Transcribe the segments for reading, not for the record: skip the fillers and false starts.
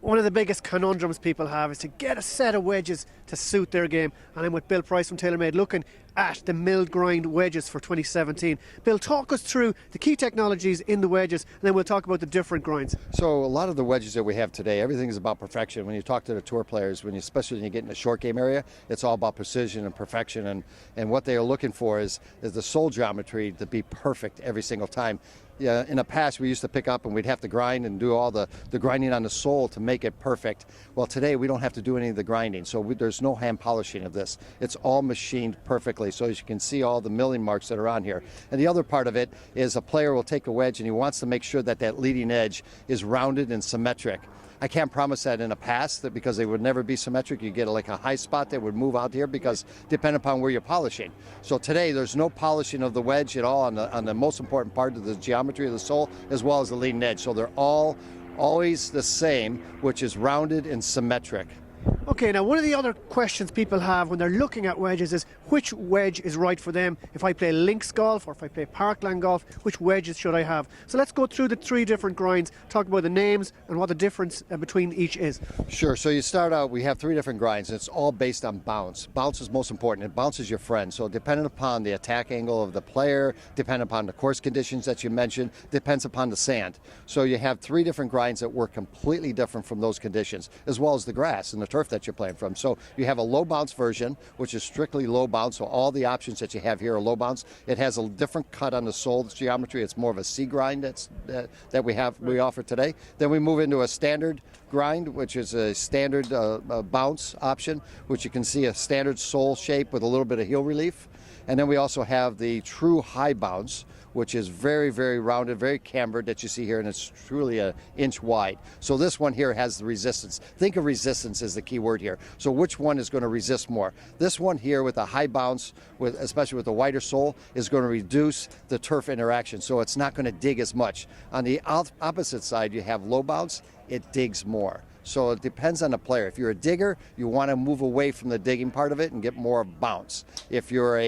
One of the biggest conundrums people have is to get a set of wedges to suit their game. And I'm with Bill Price from TaylorMade looking at the milled grind wedges for 2017. Bill, talk us through the key technologies in the wedges, and then we'll talk about the different grinds. So a lot of the wedges that we have today, everything is about perfection. When you talk to the tour players, especially when you get in the short game area, it's all about precision and perfection. And what they are looking for is the sole geometry to be perfect every single time. Yeah, in the past, we used to pick up and we'd have to grind and do all the grinding on the sole to make it perfect. Well, today we don't have to do any of the grinding, so there's no hand polishing of this. It's all machined perfectly, so as you can see all the milling marks that are on here. And the other part of it is a player will take a wedge and he wants to make sure that that leading edge is rounded and symmetric. I can't promise that in the past, that because they would never be symmetric. You get like a high spot that would move out here because depending upon where you're polishing. So today there's no polishing of the wedge at all on the most important part of the geometry of the sole as well as the leading edge. So they're all always the same, which is rounded and symmetric. Okay, now one of the other questions people have when they're looking at wedges is which wedge is right for them. If I play links golf or if I play parkland golf, which wedges should I have? So let's go through the three different grinds, talk about the names and what the difference between each is. Sure, so you start out, we have three different grinds, and it's all based on bounce. Bounce is most important, and bounce is your friend. So depending upon the attack angle of the player, depending upon the course conditions that you mentioned, depends upon the sand. So you have three different grinds that work completely different from those conditions, as well as the grass and the turf that you're playing from. So you have a low bounce version, which is strictly low bounce. So all the options that you have here are low bounce. It has a different cut on the sole geometry. It's more of a C grind that we offer today. Then we move into a standard grind, which is a standard bounce option, which you can see a standard sole shape with a little bit of heel relief. And then we also have the true high bounce, which is very, very rounded, very cambered that you see here, and it's truly an inch wide. So this one here has the resistance. Think of resistance as the key word here. So which one is going to resist more? This one here with a high bounce, especially with the wider sole, is going to reduce the turf interaction, so it's not going to dig as much. On the opposite side, you have low bounce, it digs more. So it depends on the player. If you're a digger, you want to move away from the digging part of it and get more of bounce. If you're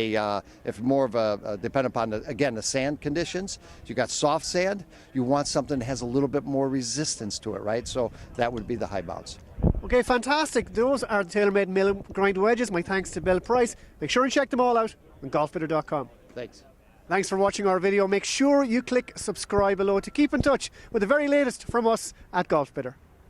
depending upon the sand conditions, if you got soft sand, you want something that has a little bit more resistance to it, right? So that would be the high bounce. Okay, fantastic. Those are the TaylorMade mill grind wedges. My thanks to Bill Price. Make sure and check them all out on golfbidder.com. Thanks. Thanks for watching our video. Make sure you click subscribe below to keep in touch with the very latest from us at Golfbidder.